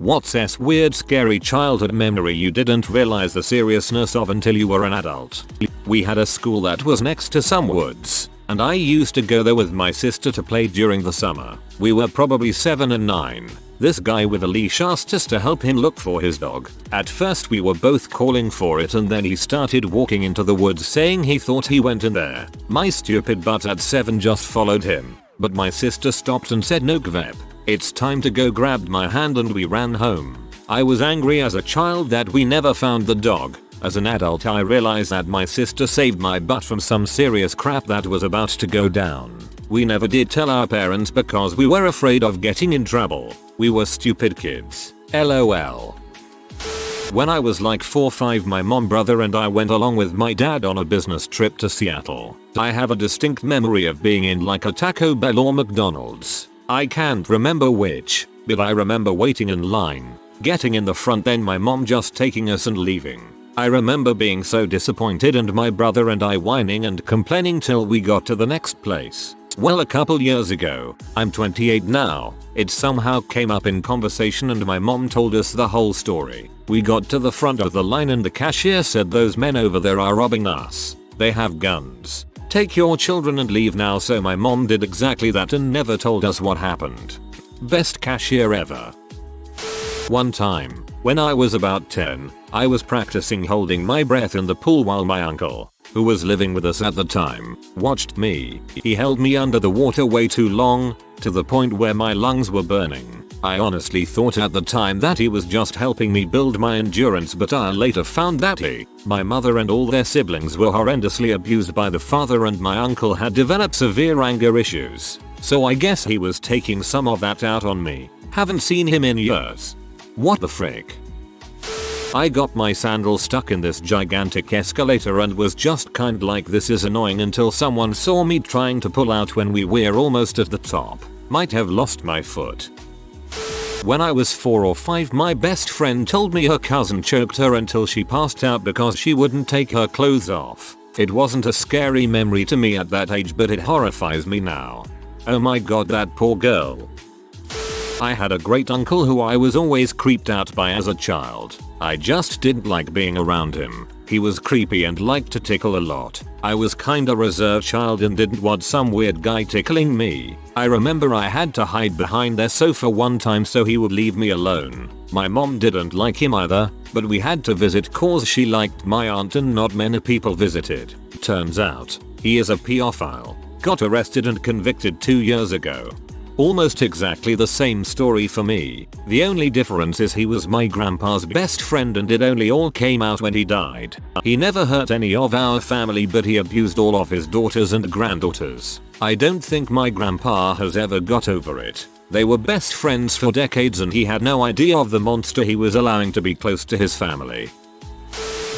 What's this weird scary childhood memory you didn't realize the seriousness of until you were an adult? We had a school that was next to some woods, and I used to go there with my sister to play during the summer. We were probably 7 and 9. This guy with a leash asked us to help him look for his dog. At first we were both calling for it, and then he started walking into the woods saying he thought he went in there. My stupid butt at 7 just followed him, but my sister stopped and said, "No Gvep, it's time to go," grabbed my hand and we ran home. I was angry as a child that we never found the dog. As an adult I realized that my sister saved my butt from some serious crap that was about to go down. We never did tell our parents because we were afraid of getting in trouble. We were stupid kids. LOL. When I was like 4 or 5, my mom, brother and I went along with my dad on a business trip to Seattle. I have a distinct memory of being in like a Taco Bell or McDonald's. I can't remember which, but I remember waiting in line, getting in the front, then my mom just taking us and leaving. I remember being so disappointed and my brother and I whining and complaining till we got to the next place. Well, a couple years ago, I'm 28 now, it somehow came up in conversation and my mom told us the whole story. We got to the front of the line and the cashier said, "Those men over there are robbing us. They have guns. Take your children and leave now." So my mom did exactly that and never told us what happened. Best cashier ever. One time, when I was about 10, I was practicing holding my breath in the pool while my uncle, who was living with us at the time, watched me. He held me under the water way too long, to the point where my lungs were burning. I honestly thought at the time that he was just helping me build my endurance, but I later found that he, my mother and all their siblings were horrendously abused by the father, and my uncle had developed severe anger issues. So I guess he was taking some of that out on me. Haven't seen him in years. What the frick? I got my sandal stuck in this gigantic escalator and was just kind like, this is annoying, until someone saw me trying to pull out when we were almost at the top. Might have lost my foot. When I was 4 or 5, my best friend told me her cousin choked her until she passed out because she wouldn't take her clothes off. It wasn't a scary memory to me at that age, but it horrifies me now. Oh my god, that poor girl. I had a great uncle who I was always creeped out by as a child. I just didn't like being around him. He was creepy and liked to tickle a lot. I was kinda reserved child and didn't want some weird guy tickling me. I remember I had to hide behind their sofa one time so he would leave me alone. My mom didn't like him either, but we had to visit cause she liked my aunt and not many people visited. Turns out, he is a pedophile. Got arrested and convicted 2 years ago. Almost exactly the same story for me. The only difference is he was my grandpa's best friend and it only all came out when he died. He never hurt any of our family, but he abused all of his daughters and granddaughters. I don't think my grandpa has ever got over it. They were best friends for decades and he had no idea of the monster he was allowing to be close to his family.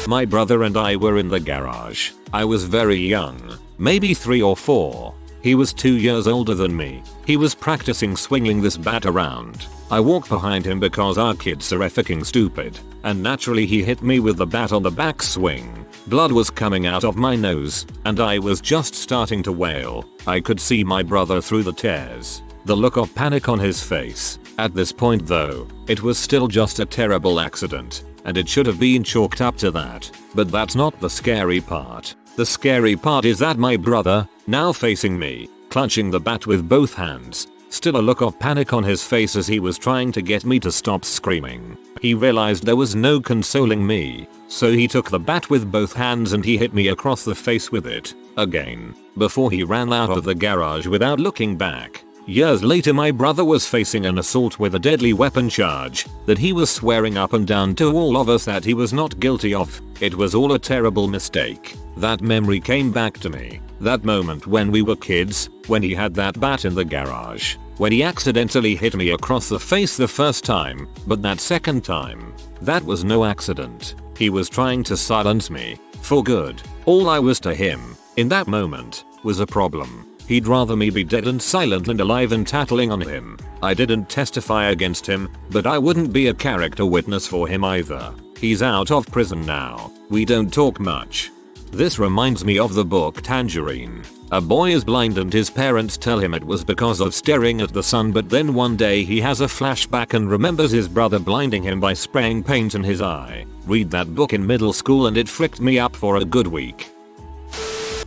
My brother and I were in the garage. I was very young, maybe 3 or 4. He was 2 years older than me. He was practicing swinging this bat around. I walked behind him because our kids are effing stupid, and naturally he hit me with the bat on the back swing. Blood was coming out of my nose, and I was just starting to wail. I could see my brother through the tears. The look of panic on his face. At this point though, it was still just a terrible accident, and it should have been chalked up to that. But that's not the scary part. The scary part is that my brother, now facing me, clutching the bat with both hands, still a look of panic on his face as he was trying to get me to stop screaming. He realized there was no consoling me, so he took the bat with both hands and he hit me across the face with it, again, before he ran out of the garage without looking back. Years later my brother was facing an assault with a deadly weapon charge that he was swearing up and down to all of us that he was not guilty of. It was all a terrible mistake. That memory came back to me. That moment when we were kids, when he had that bat in the garage, when he accidentally hit me across the face the first time, but that second time, that was no accident. He was trying to silence me, for good. All I was to him, in that moment, was a problem. He'd rather me be dead and silent and alive and tattling on him. I didn't testify against him, but I wouldn't be a character witness for him either. He's out of prison now. We don't talk much. This reminds me of the book Tangerine. A boy is blind and his parents tell him it was because of staring at the sun, but then one day he has a flashback and remembers his brother blinding him by spraying paint in his eye. Read that book in middle school and it fricked me up for a good week.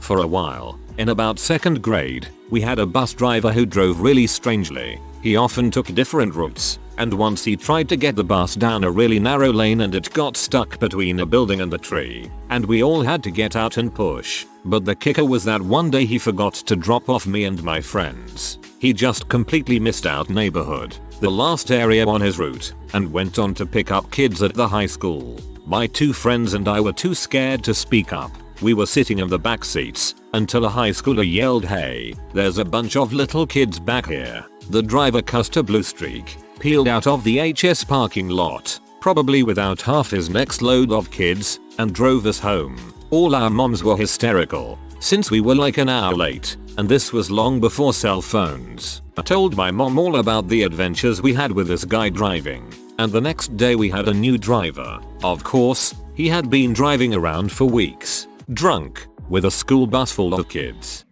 For a while, in about 2nd grade, we had a bus driver who drove really strangely. He often took different routes, and once he tried to get the bus down a really narrow lane and it got stuck between a building and a tree, and we all had to get out and push. But the kicker was that one day he forgot to drop off me and my friends. He just completely missed out neighborhood, the last area on his route, and went on to pick up kids at the high school. My 2 friends and I were too scared to speak up. We were sitting in the back seats until a high schooler yelled, "Hey, there's a bunch of little kids back here." The driver cussed a blue streak, peeled out of the HS parking lot, probably without half his next load of kids, and drove us home. All our moms were hysterical, since we were like an hour late, and this was long before cell phones. I told my mom all about the adventures we had with this guy driving, and the next day we had a new driver. Of course, he had been driving around for weeks, drunk, with a school bus full of kids.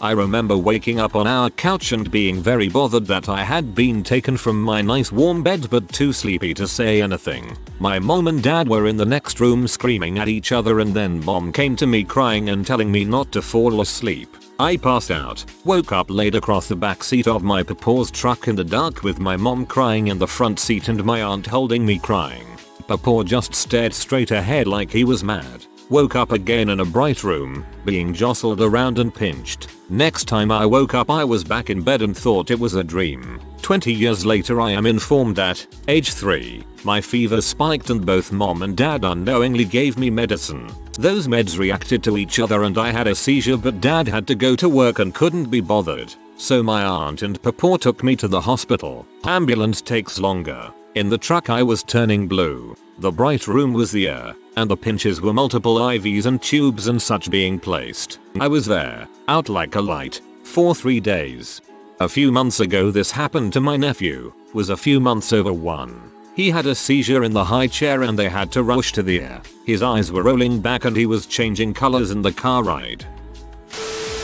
I remember waking up on our couch and being very bothered that I had been taken from my nice warm bed but too sleepy to say anything. My mom and dad were in the next room screaming at each other, and then mom came to me crying and telling me not to fall asleep. I passed out, woke up laid across the back seat of my papa's truck in the dark with my mom crying in the front seat and my aunt holding me crying. Papa just stared straight ahead like he was mad. Woke up again in a bright room, being jostled around and pinched. Next time I woke up I was back in bed and thought it was a dream. 20 years later I am informed that, age 3, my fever spiked and both mom and dad unknowingly gave me medicine. Those meds reacted to each other and I had a seizure, but dad had to go to work and couldn't be bothered. So my aunt and papa took me to the hospital. Ambulance takes longer. In the truck I was turning blue. The bright room was the air, and the pinches were multiple IVs and tubes and such being placed. I was there, out like a light, for 3 days. A few months ago this happened to my nephew, was a few months over 1. He had a seizure in the high chair and they had to rush to the ER. His eyes were rolling back and he was changing colors in the car ride.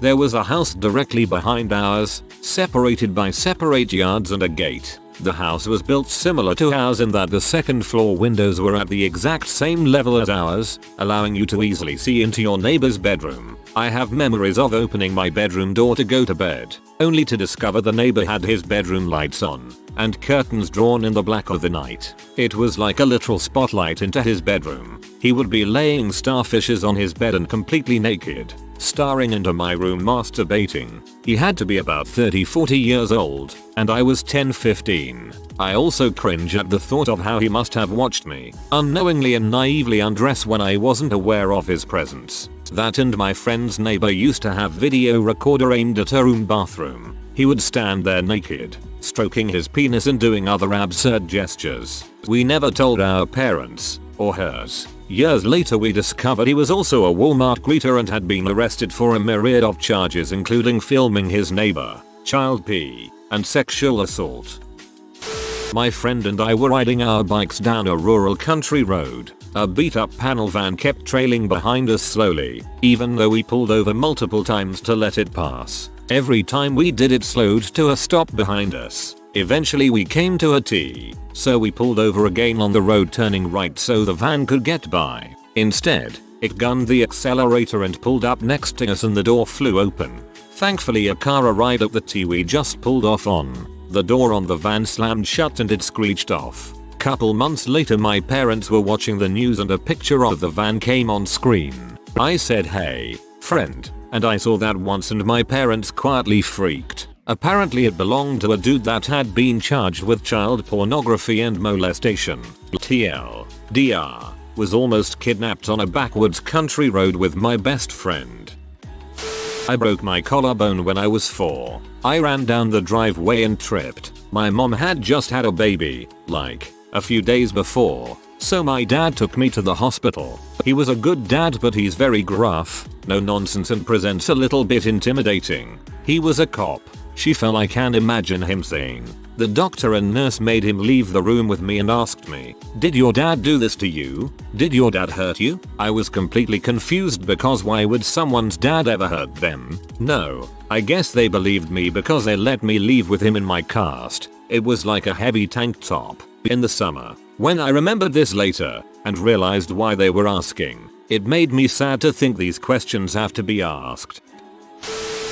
There was a house directly behind ours, separated by separate yards and a gate. The house was built similar to ours in that the second floor windows were at the exact same level as ours, allowing you to easily see into your neighbor's bedroom. I have memories of opening my bedroom door to go to bed, only to discover the neighbor had his bedroom lights on, and curtains drawn in the black of the night. It was like a literal spotlight into his bedroom. He would be laying starfishes on his bed and completely naked, staring into my room masturbating. He had to be about 30-40 years old, and I was 10-15. I also cringe at the thought of how he must have watched me, unknowingly and naively undress when I wasn't aware of his presence. That and my friend's neighbor used to have video recorder aimed at her room bathroom. He would stand there naked, stroking his penis and doing other absurd gestures. We never told our parents, or hers. Years later we discovered he was also a Walmart greeter and had been arrested for a myriad of charges including filming his neighbor, child pee, and sexual assault. My friend and I were riding our bikes down a rural country road. A beat-up panel van kept trailing behind us slowly, even though we pulled over multiple times to let it pass. Every time we did it slowed to a stop behind us. Eventually we came to a T, so we pulled over again on the road turning right so the van could get by. Instead, it gunned the accelerator and pulled up next to us and the door flew open. Thankfully a car arrived at the T we just pulled off on. The door on the van slammed shut and it screeched off. Couple months later my parents were watching the news and a picture of the van came on screen. I said, "Hey, friend," and I saw that once and my parents quietly freaked. Apparently it belonged to a dude that had been charged with child pornography and molestation. TLDR, was almost kidnapped on a backwoods country road with my best friend. I broke my collarbone when I was 4. I ran down the driveway and tripped. My mom had just had a baby, like, a few days before, so my dad took me to the hospital. He was a good dad but he's very gruff, no nonsense and presents a little bit intimidating. He was a cop. she fell. I can imagine him saying. The doctor and nurse made him leave the room with me and asked me, "Did your dad do this to you? Did your dad hurt you?" I was completely confused because why would someone's dad ever hurt them? No, I guess they believed me because they let me leave with him in my cast. It was like a heavy tank top in the summer. When I remembered this later and realized why they were asking, it made me sad to think these questions have to be asked.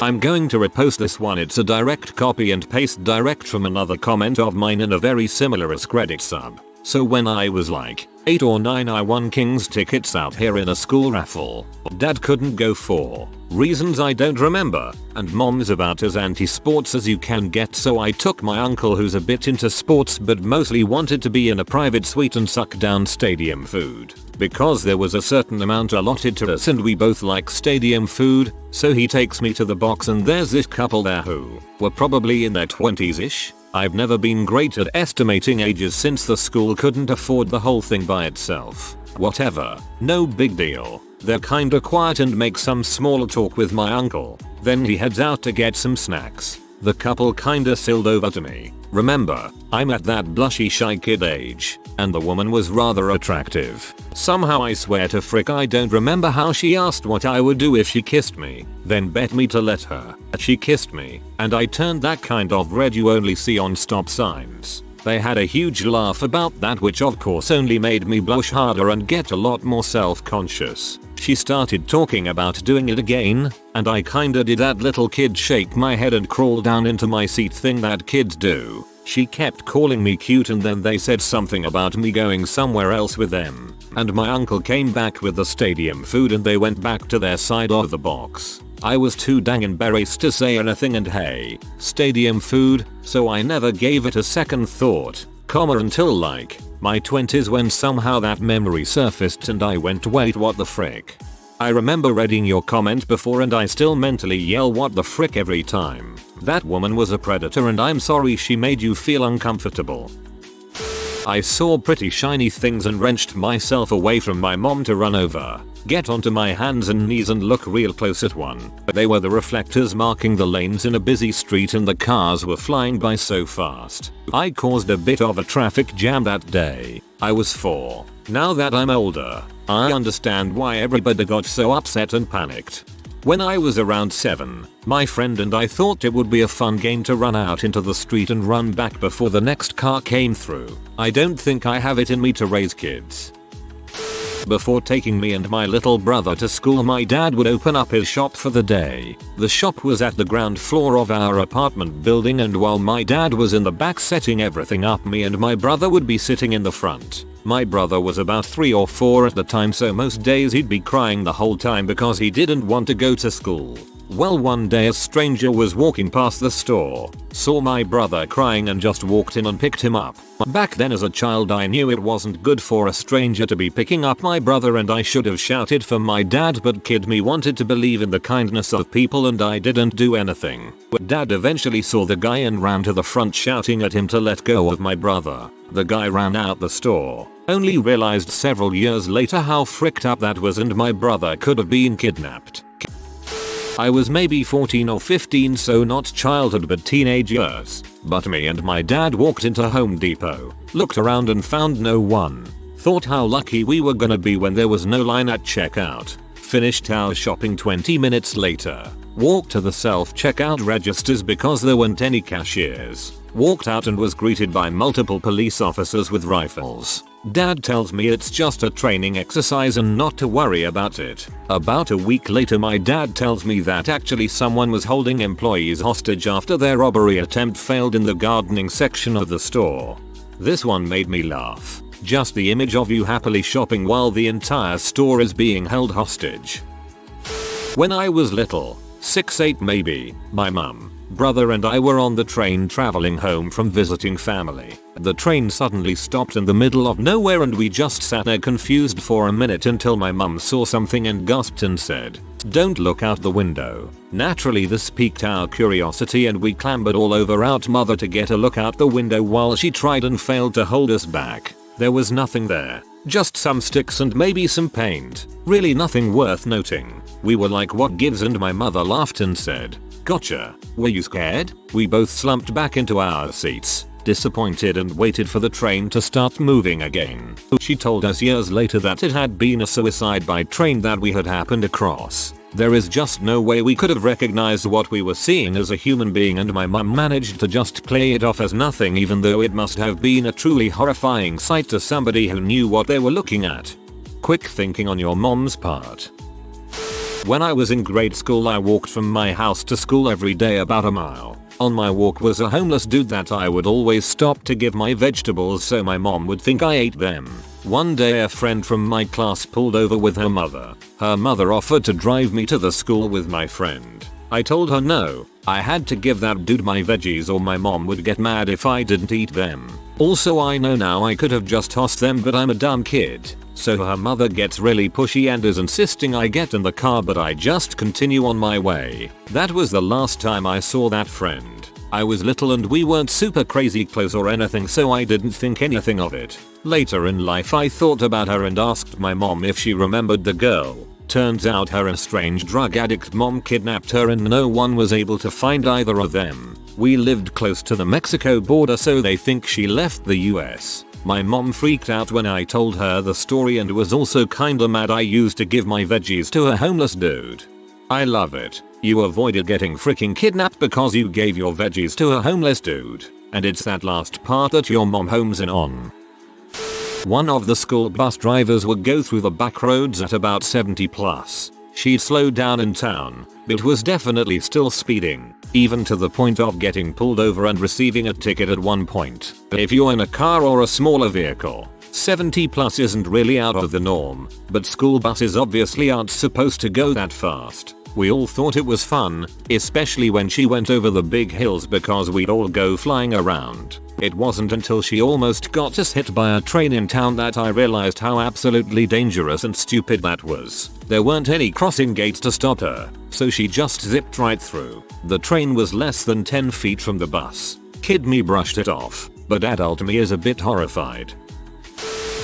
I'm going to repost this one. It's a direct copy and paste direct from another comment of mine in a very similar AskReddit sub. So when I was like 8 or 9 I won King's tickets out here in a school raffle. Dad couldn't go for reasons I don't remember, and mom's about as anti-sports as you can get, so I took my uncle who's a bit into sports but mostly wanted to be in a private suite and suck down stadium food. Because there was a certain amount allotted to us and we both like stadium food, so he takes me to the box and there's this couple there who were probably in their 20s-ish. I've never been great at estimating ages since the school couldn't afford the whole thing by itself. Whatever, no big deal. They're kinda quiet and make some small talk with my uncle. Then he heads out to get some snacks. The couple kinda sailed over to me. Remember, I'm at that blushy shy kid age, and the woman was rather attractive. Somehow I swear to frick I don't remember how she asked what I would do if she kissed me, then bet me to let her. She kissed me, and I turned that kind of red you only see on stop signs. They had a huge laugh about that, which of course only made me blush harder and get a lot more self-conscious. She started talking about doing it again, and I kinda did that little kid shake my head and crawl down into my seat thing that kids do. She kept calling me cute and then they said something about me going somewhere else with them. And my uncle came back with the stadium food and they went back to their side of the box. I was too dang embarrassed to say anything, and hey, stadium food, so I never gave it a second thought, until like my 20s when somehow that memory surfaced and I went, wait, what the frick? I remember reading your comment before and I still mentally yell what the frick every time. That woman was a predator and I'm sorry she made you feel uncomfortable. I saw pretty shiny things and wrenched myself away from my mom to run over, get onto my hands and knees and look real close at one. They were the reflectors marking the lanes in a busy street and the cars were flying by so fast. I caused a bit of a traffic jam that day. I was 4. Now that I'm older, I understand why everybody got so upset and panicked. When I was around 7, my friend and I thought it would be a fun game to run out into the street and run back before the next car came through. I don't think I have it in me to raise kids. Before taking me and my little brother to school, my dad would open up his shop for the day. The shop was at the ground floor of our apartment building, and while my dad was in the back setting everything up, me and my brother would be sitting in the front. My brother was about 3 or 4 at the time, so most days he'd be crying the whole time because he didn't want to go to school. Well, one day a stranger was walking past the store, saw my brother crying and just walked in and picked him up. Back then as a child I knew it wasn't good for a stranger to be picking up my brother and I should have shouted for my dad, but kid me wanted to believe in the kindness of people and I didn't do anything. But dad eventually saw the guy and ran to the front shouting at him to let go of my brother. The guy ran out the store. Only realized several years later how fricked up that was and my brother could have been kidnapped. I was maybe 14 or 15, so not childhood but teenage years, but me and my dad walked into Home Depot, looked around and found no one. Thought how lucky we were gonna be when there was no line at checkout. Finished our shopping 20 minutes later. Walked to the self-checkout registers because there weren't any cashiers. Walked out and was greeted by multiple police officers with rifles. Dad tells me it's just a training exercise and not to worry about it. About a week later my dad tells me that actually someone was holding employees hostage after their robbery attempt failed in the gardening section of the store. This one made me laugh. Just the image of you happily shopping while the entire store is being held hostage. When I was little, 6-8 maybe, my mum, brother and I were on the train traveling home from visiting family. The train suddenly stopped in the middle of nowhere and we just sat there confused for a minute until my mum saw something and gasped and said, "Don't look out the window." Naturally this piqued our curiosity and we clambered all over our mother to get a look out the window while she tried and failed to hold us back. There was nothing there. Just some sticks and maybe some paint. Really nothing worth noting. We were like, what gives, and my mother laughed and said, Gotcha. Were you scared? We both slumped back into our seats, disappointed, and waited for the train to start moving again. She told us years later that it had been a suicide by train that we had happened across. There is just no way we could have recognized what we were seeing as a human being, and my mum managed to just play it off as nothing, even though it must have been a truly horrifying sight to somebody who knew what they were looking at. Quick thinking on your mom's part. When I was in grade school, I walked from my house to school every day about a mile. On my walk was a homeless dude that I would always stop to give my vegetables so my mom would think I ate them. One day a friend from my class pulled over with her mother. Her mother offered to drive me to the school with my friend. I told her no. I had to give that dude my veggies or my mom would get mad if I didn't eat them. Also, I know now I could have just tossed them, but I'm a dumb kid. So her mother gets really pushy and is insisting I get in the car, but I just continue on my way. That was the last time I saw that friend. I was little and we weren't super crazy close or anything, so I didn't think anything of it. Later in life I thought about her and asked my mom if she remembered the girl. Turns out her estranged drug addict mom kidnapped her and no one was able to find either of them. We lived close to the Mexico border, so they think she left the US. My mom freaked out when I told her the story and was also kinda mad I used to give my veggies to a homeless dude. I love it. You avoided getting freaking kidnapped because you gave your veggies to a homeless dude. And it's that last part that your mom homes in on. One of the school bus drivers would go through the back roads at about 70 plus. She'd slow down in town, but was definitely still speeding, even to the point of getting pulled over and receiving a ticket at one point. If you're in a car or a smaller vehicle, 70 plus isn't really out of the norm, but school buses obviously aren't supposed to go that fast. We all thought it was fun, especially when she went over the big hills because we'd all go flying around. It wasn't until she almost got us hit by a train in town that I realized how absolutely dangerous and stupid that was. There weren't any crossing gates to stop her, so she just zipped right through. The train was less than 10 feet from the bus. Kid me brushed it off, but adult me is a bit horrified.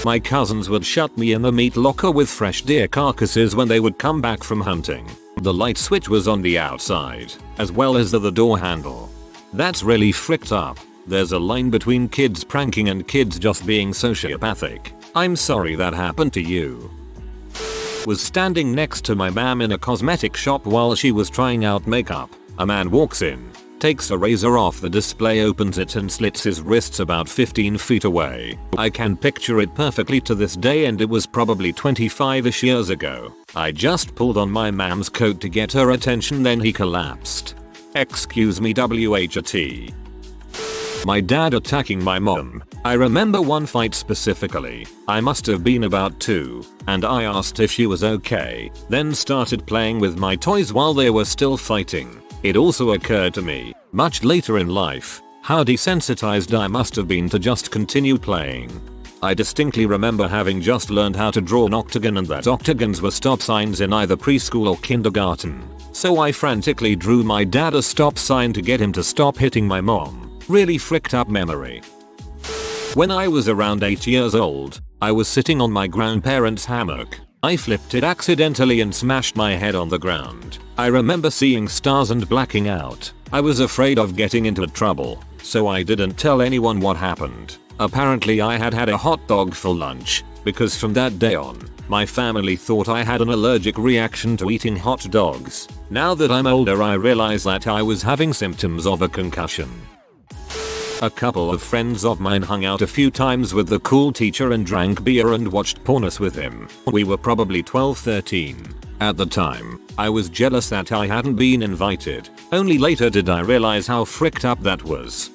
My cousins would shut me in the meat locker with fresh deer carcasses when they would come back from hunting. The light switch was on the outside, as well as the door handle. That's really fricked up. There's a line between kids pranking and kids just being sociopathic. I'm sorry that happened to you. Was standing next to my mom in a cosmetic shop while she was trying out makeup. A man walks in, takes a razor off the display, opens it and slits his wrists about 15 feet away. I can picture it perfectly to this day, and it was probably 25ish years ago. I just pulled on my mom's coat to get her attention, then he collapsed. Excuse me, WHT. My dad attacking my mom. I remember one fight specifically. I must have been about 2, and I asked if she was okay, then started playing with my toys while they were still fighting. It also occurred to me, much later in life, how desensitized I must have been to just continue playing. I distinctly remember having just learned how to draw an octagon and that octagons were stop signs in either preschool or kindergarten. So I frantically drew my dad a stop sign to get him to stop hitting my mom. Really fricked up memory. When I was around 8 years old, I was sitting on my grandparents' hammock. I flipped it accidentally and smashed my head on the ground. I remember seeing stars and blacking out. I was afraid of getting into trouble, so I didn't tell anyone what happened. Apparently I had had a hot dog for lunch, because from that day on, my family thought I had an allergic reaction to eating hot dogs. Now that I'm older, I realize that I was having symptoms of a concussion. A couple of friends of mine hung out a few times with the cool teacher and drank beer and watched pornos with him. We were probably 12-13. At the time, I was jealous that I hadn't been invited. Only later did I realize how fricked up that was.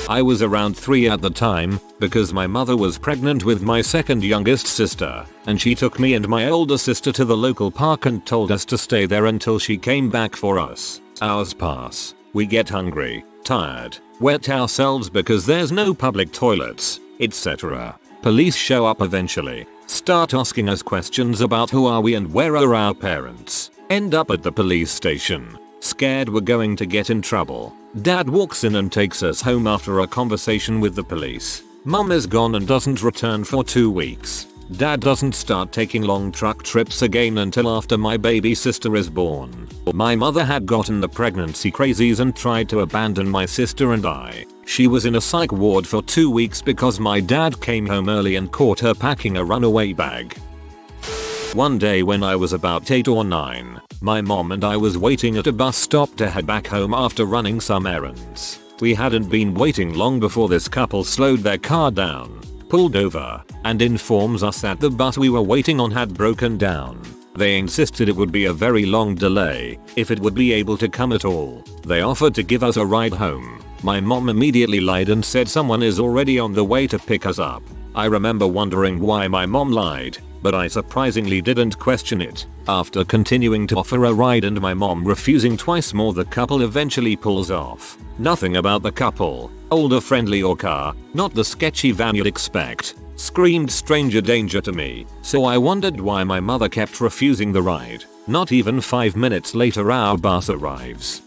I was around 3 at the time, because my mother was pregnant with my second youngest sister, and she took me and my older sister to the local park and told us to stay there until she came back for us. Hours pass. We get hungry, tired, wet ourselves because there's no public toilets, etc. Police show up eventually, start asking us questions about who are we and where are our parents. End up at the police station, scared we're going to get in trouble. Dad walks in and takes us home after a conversation with the police. Mom is gone and doesn't return for 2 weeks. Dad doesn't start taking long truck trips again until after my baby sister is born. My mother had gotten the pregnancy crazies and tried to abandon my sister and I. She was in a psych ward for 2 weeks because my dad came home early and caught her packing a runaway bag. One day when I was about 8 or 9, my mom and I was waiting at a bus stop to head back home after running some errands. We hadn't been waiting long before this couple slowed their car down, pulled over, and informs us that the bus we were waiting on had broken down. They insisted it would be a very long delay if it would be able to come at all. They offered to give us a ride home. My mom immediately lied and said someone is already on the way to pick us up. I remember wondering why my mom lied, but I surprisingly didn't question it. After continuing to offer a ride and my mom refusing twice more, the couple eventually pulls off. Nothing about the couple, older, friendly or car, not the sketchy van you'd expect, screamed stranger danger to me, so I wondered why my mother kept refusing the ride. Not even 5 minutes later our bus arrives.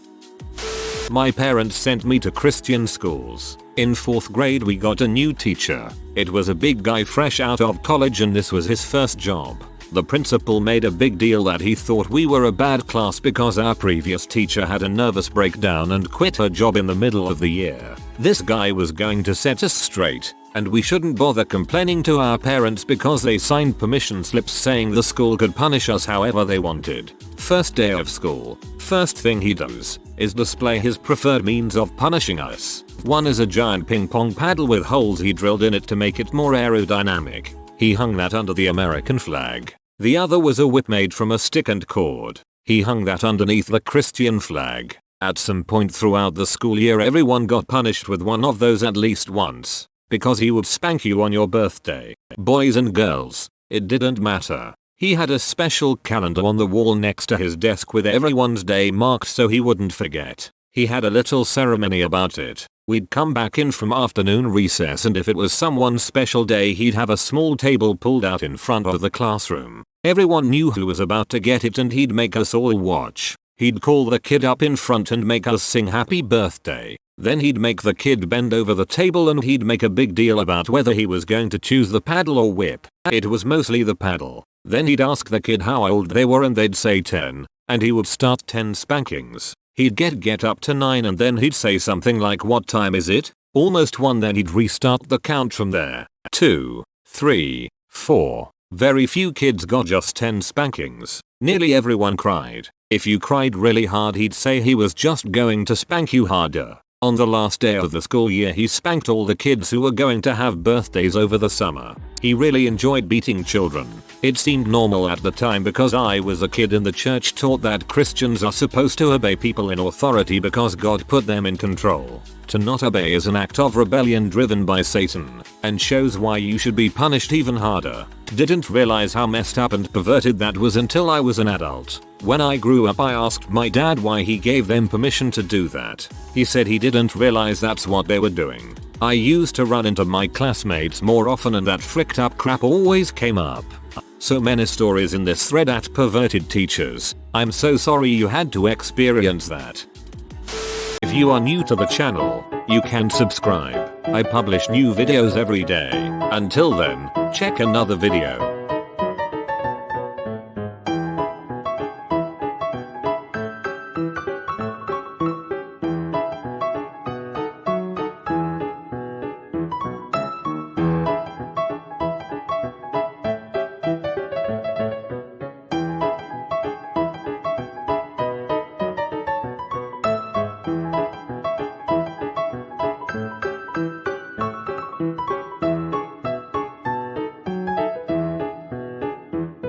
My parents sent me to Christian schools. In 4th grade we got a new teacher. It was a big guy fresh out of college and this was his first job. The principal made a big deal that he thought we were a bad class because our previous teacher had a nervous breakdown and quit her job in the middle of the year. This guy was going to set us straight, and we shouldn't bother complaining to our parents because they signed permission slips saying the school could punish us however they wanted. First day of school, first thing he does is display his preferred means of punishing us. One is a giant ping pong paddle with holes he drilled in it to make it more aerodynamic. He hung that under the American flag. The other was a whip made from a stick and cord. He hung that underneath the Christian flag. At some point throughout the school year everyone got punished with one of those at least once, because he would spank you on your birthday. Boys and girls, it didn't matter. He had a special calendar on the wall next to his desk with everyone's day marked so he wouldn't forget. He had a little ceremony about it. We'd come back in from afternoon recess and if it was someone's special day he'd have a small table pulled out in front of the classroom. Everyone knew who was about to get it and he'd make us all watch. He'd call the kid up in front and make us sing happy birthday. Then he'd make the kid bend over the table and he'd make a big deal about whether he was going to choose the paddle or whip. It was mostly the paddle. Then he'd ask the kid how old they were and they'd say 10, and he would start 10 spankings. He'd get up to 9 and then he'd say something like what time is it? Almost 1, then he'd restart the count from there. 2, 3, 4. Very few kids got just 10 spankings. Nearly everyone cried. If you cried really hard he'd say he was just going to spank you harder. On the last day of the school year he spanked all the kids who were going to have birthdays over the summer. He really enjoyed beating children. It seemed normal at the time because I was a kid and the church taught that Christians are supposed to obey people in authority because God put them in control. To not obey is an act of rebellion driven by Satan, and shows why you should be punished even harder. Didn't realize how messed up and perverted that was until I was an adult. When I grew up I asked my dad why he gave them permission to do that. He said he didn't realize that's what they were doing. I used to run into my classmates more often and that fricked up crap always came up. So many stories in this thread at perverted teachers. I'm so sorry you had to experience that. If you are new to the channel, you can subscribe. I publish new videos every day. Until then, check another video.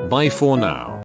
Bye for now.